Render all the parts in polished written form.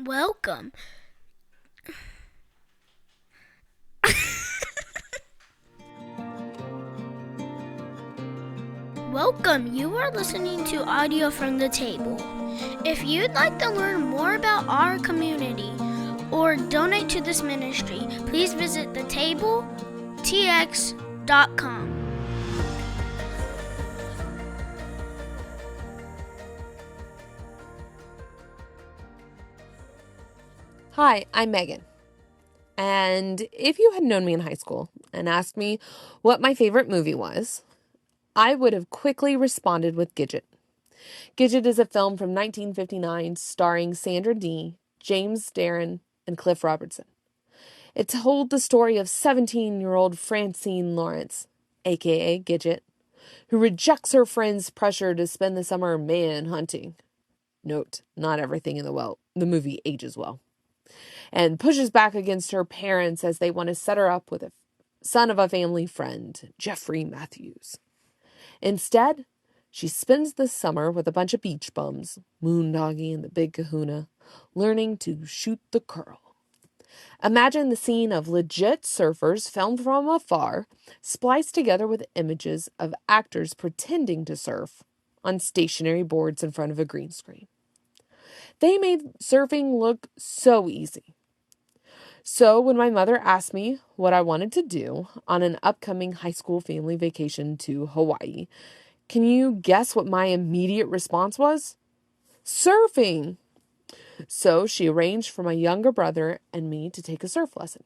Welcome. Welcome. You are listening to audio from the table. If you'd like to learn more about our community or donate to this ministry, please visit thetabletx.com. Hi, I'm Megan. And if you had known me in high school and asked me what my favorite movie was, I would have quickly responded with Gidget. Gidget is a film from 1959 starring Sandra Dee, James Darren, and Cliff Robertson. It told the story of 17-year-old Francine Lawrence, aka Gidget, who rejects her friend's pressure to spend the summer man hunting. Note, not everything in the movie ages well. And pushes back against her parents as they want to set her up with a son of a family friend, Jeffrey Matthews. Instead, she spends the summer with a bunch of beach bums, Moondoggy and the Big Kahuna, learning to shoot the curl. Imagine the scene of legit surfers filmed from afar, spliced together with images of actors pretending to surf on stationary boards in front of a green screen. They made surfing look so easy. So when my mother asked me what I wanted to do on an upcoming high school family vacation to Hawaii, can you guess what my immediate response was? Surfing! So she arranged for my younger brother and me to take a surf lesson.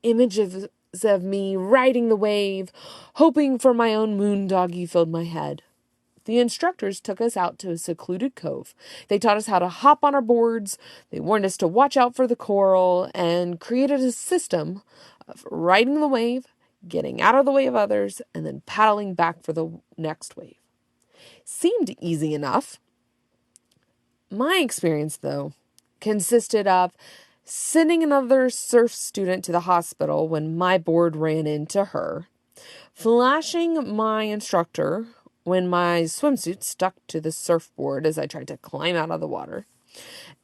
Images of me riding the wave, hoping for my own moondoggy filled my head. The instructors took us out to a secluded cove. They taught us how to hop on our boards. They warned us to watch out for the coral and created a system of riding the wave, getting out of the way of others, and then paddling back for the next wave. Seemed easy enough. My experience, though, consisted of sending another surf student to the hospital when my board ran into her, flashing my instructor when my swimsuit stuck to the surfboard as I tried to climb out of the water,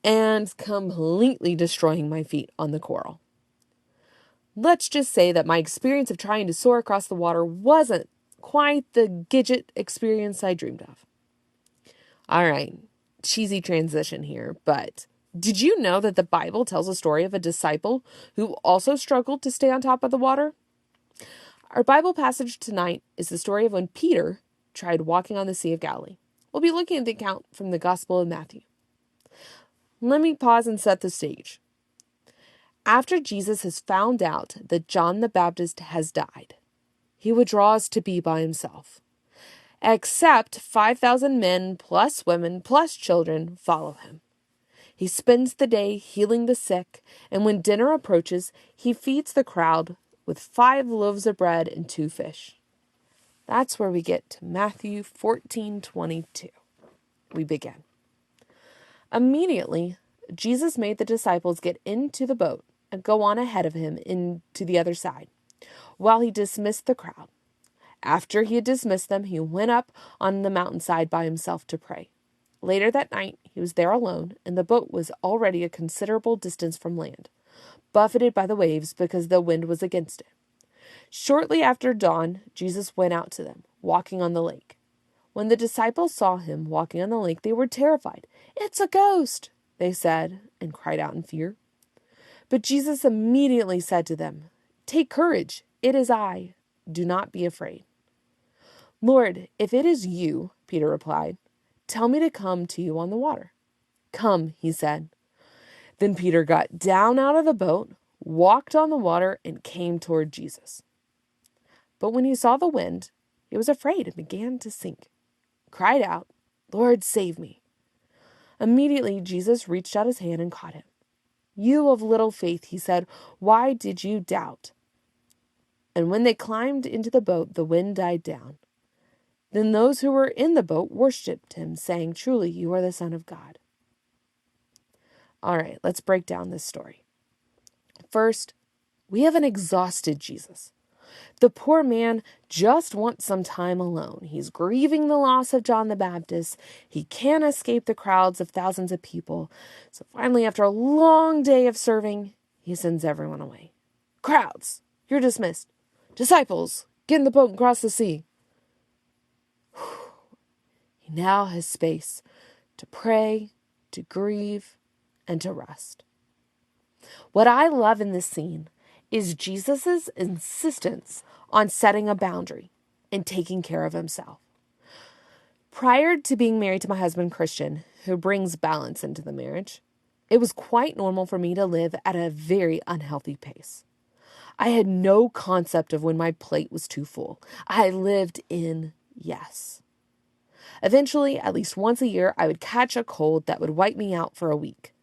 and completely destroying my feet on the coral. Let's just say that my experience of trying to soar across the water wasn't quite the Gidget experience I dreamed of. All right, cheesy transition here, but did you know that the Bible tells a story of a disciple who also struggled to stay on top of the water? Our Bible passage tonight is the story of when Peter tried walking on the Sea of Galilee. We'll be looking at the account from the Gospel of Matthew. Let me pause and set the stage. After Jesus has found out that John the Baptist has died, he withdraws to be by himself. Except 5,000 men plus women plus children follow him. He spends the day healing the sick, and when dinner approaches, he feeds the crowd with 5 loaves of bread and 2 fish. That's where we get to Matthew 14:22. We begin. Immediately, Jesus made the disciples get into the boat and go on ahead of him into the other side, while he dismissed the crowd. After he had dismissed them, he went up on the mountainside by himself to pray. Later that night, he was there alone, and the boat was already a considerable distance from land, buffeted by the waves because the wind was against it. Shortly after dawn, Jesus went out to them, walking on the lake. When the disciples saw him walking on the lake, they were terrified. "It's a ghost," they said, and cried out in fear. But Jesus immediately said to them, "Take courage, it is I. Do not be afraid." "Lord, if it is you," Peter replied, "tell me to come to you on the water." "Come," he said. Then Peter got down out of the boat, walked on the water, and came toward Jesus. But when he saw the wind, he was afraid and began to sink. Cried out, "Lord, save me." Immediately Jesus reached out his hand and caught him. "You of little faith," he said, "why did you doubt?" And when they climbed into the boat, the wind died down. Then those who were in the boat worshipped him, saying, "Truly, you are the Son of God." All right, let's break down this story. First, we have an exhausted Jesus. The poor man just wants some time alone. He's grieving the loss of John the Baptist. He can't escape the crowds of thousands of people. So finally, after a long day of serving, he sends everyone away. Crowds, you're dismissed. Disciples, get in the boat and cross the sea. He now has space to pray, to grieve, and to rest. What I love in this scene is Jesus' insistence on setting a boundary and taking care of himself. Prior to being married to my husband, Christian, who brings balance into the marriage, it was quite normal for me to live at a very unhealthy pace. I had no concept of when my plate was too full. I lived in yes. Eventually, at least once a year, I would catch a cold that would wipe me out for a week,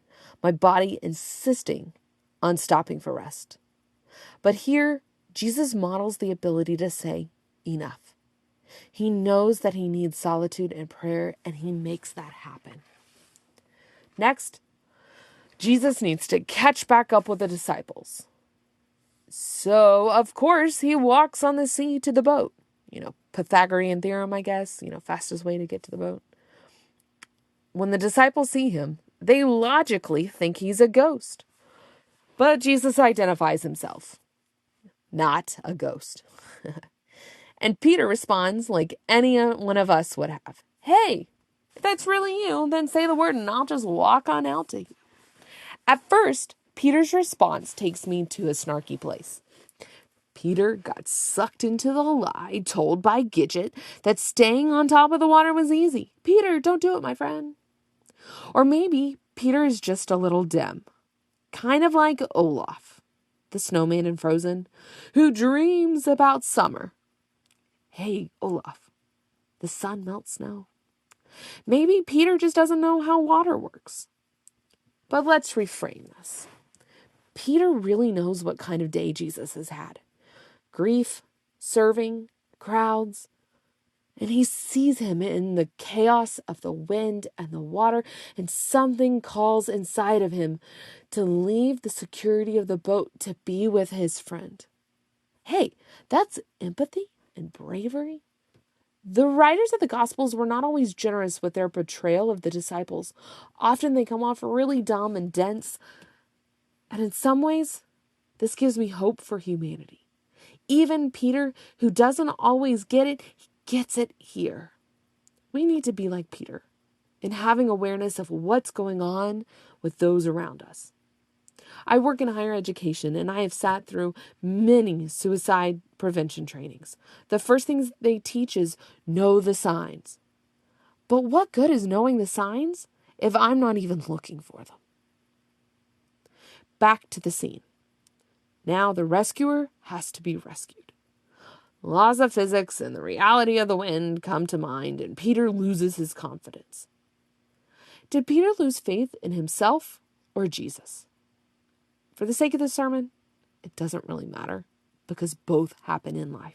my body insisting on stopping for rest. But here, Jesus models the ability to say, enough. He knows that he needs solitude and prayer, and he makes that happen. Next, Jesus needs to catch back up with the disciples. So, of course, he walks on the sea to the boat. Pythagorean theorem, I guess, fastest way to get to the boat. When the disciples see him, they logically think he's a ghost. But Jesus identifies himself. Not a ghost. And Peter responds like any one of us would have. Hey, if that's really you, then say the word and I'll just walk on out to you. At first, Peter's response takes me to a snarky place. Peter got sucked into the lie told by Gidget that staying on top of the water was easy. Peter, don't do it, my friend. Or maybe Peter is just a little dim. Kind of like Olaf, the snowman in Frozen, who dreams about summer. Hey, Olaf, the sun melts snow. Maybe Peter just doesn't know how water works. But let's reframe this. Peter really knows what kind of day Jesus has had. Grief, serving, crowds, and he sees him in the chaos of the wind and the water, and something calls inside of him to leave the security of the boat to be with his friend. Hey, that's empathy and bravery. The writers of the Gospels were not always generous with their portrayal of the disciples. Often they come off really dumb and dense. And in some ways, this gives me hope for humanity. Even Peter, who doesn't always get it, he gets it here. We need to be like Peter in having awareness of what's going on with those around us. I work in higher education, and I have sat through many suicide prevention trainings. The first things they teach is know the signs. But what good is knowing the signs if I'm not even looking for them? Back to the scene. Now the rescuer has to be rescued. Laws of physics and the reality of the wind come to mind, and Peter loses his confidence. Did Peter lose faith in himself or Jesus? For the sake of this sermon, it doesn't really matter because both happen in life.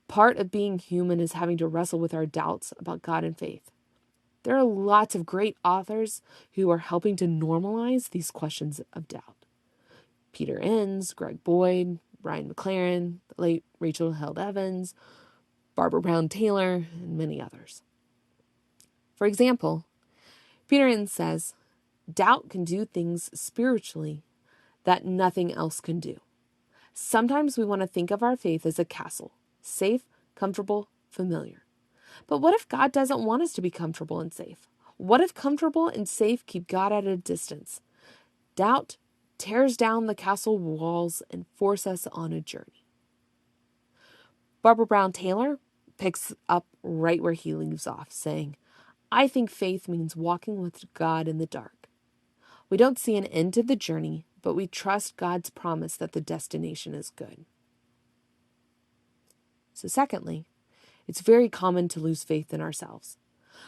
Part of being human is having to wrestle with our doubts about God and faith. There are lots of great authors who are helping to normalize these questions of doubt. Peter Enns, Greg Boyd, Brian McLaren, the late Rachel Held Evans, Barbara Brown Taylor, and many others. For example, Peter Enns says, doubt can do things spiritually that nothing else can do. Sometimes we want to think of our faith as a castle, safe, comfortable, familiar. But what if God doesn't want us to be comfortable and safe? What if comfortable and safe keep God at a distance? Doubt tears down the castle walls and force us on a journey. Barbara Brown Taylor picks up right where he leaves off, saying, I think faith means walking with God in the dark. We don't see an end to the journey, but we trust God's promise that the destination is good. So secondly, it's very common to lose faith in ourselves.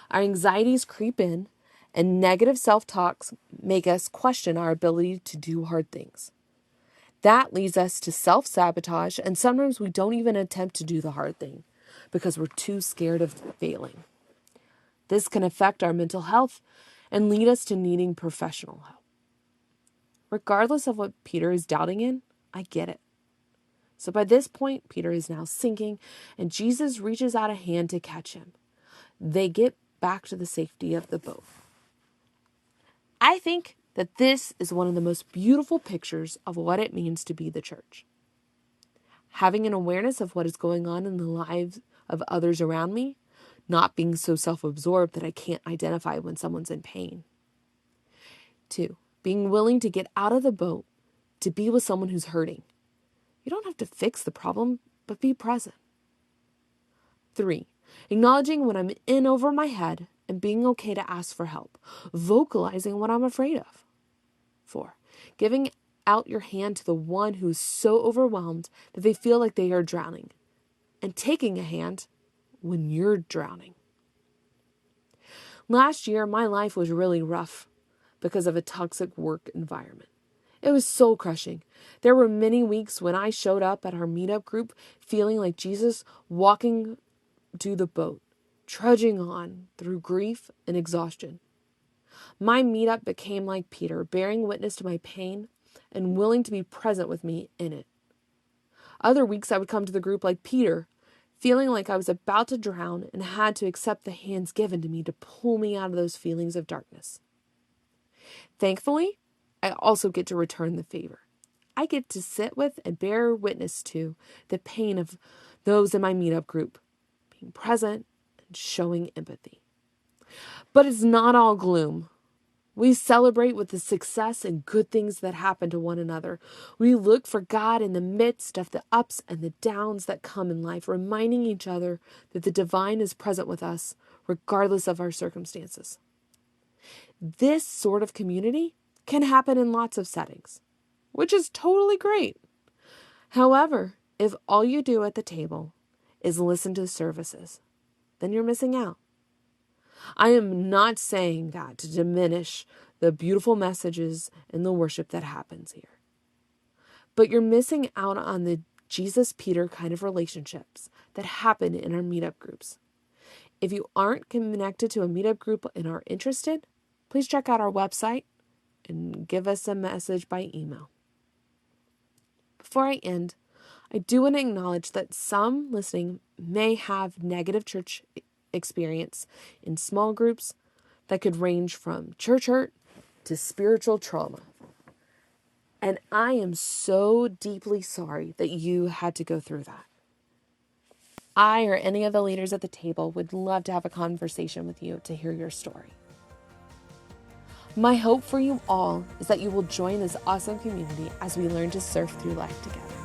Our anxieties creep in, and negative self-talks make us question our ability to do hard things. That leads us to self-sabotage, and sometimes we don't even attempt to do the hard thing because we're too scared of failing. This can affect our mental health and lead us to needing professional help. Regardless of what Peter is doubting in, I get it. So by this point, Peter is now sinking, and Jesus reaches out a hand to catch him. They get back to the safety of the boat. I think that this is one of the most beautiful pictures of what it means to be the church. Having an awareness of what is going on in the lives of others around me, not being so self-absorbed that I can't identify when someone's in pain. 2, being willing to get out of the boat to be with someone who's hurting. You don't have to fix the problem, but be present. 3, acknowledging when I'm in over my head and being okay to ask for help, vocalizing what I'm afraid of. 4, giving out your hand to the one who is so overwhelmed that they feel like they are drowning, and taking a hand when you're drowning. Last year, my life was really rough because of a toxic work environment. It was soul crushing. There were many weeks when I showed up at our meetup group feeling like Jesus walking to the boat, trudging on through grief and exhaustion. My meetup became like Peter, bearing witness to my pain and willing to be present with me in it. Other weeks I would come to the group like Peter, feeling like I was about to drown and had to accept the hands given to me to pull me out of those feelings of darkness. Thankfully, I also get to return the favor. I get to sit with and bear witness to the pain of those in my meetup group, being present and showing empathy. But it's not all gloom. We celebrate with the success and good things that happen to one another. We look for God in the midst of the ups and the downs that come in life, reminding each other that the divine is present with us, regardless of our circumstances. This sort of community can happen in lots of settings, which is totally great. However, if all you do at the table is listen to the services, then you're missing out. I am not saying that to diminish the beautiful messages and the worship that happens here. But you're missing out on the Jesus-Peter kind of relationships that happen in our meetup groups. If you aren't connected to a meetup group and are interested, please check out our website and give us a message by email. Before I end, I do want to acknowledge that some listening may have negative church experience in small groups that could range from church hurt to spiritual trauma. And I am so deeply sorry that you had to go through that. I or any of the leaders at the table would love to have a conversation with you to hear your story. My hope for you all is that you will join this awesome community as we learn to surf through life together.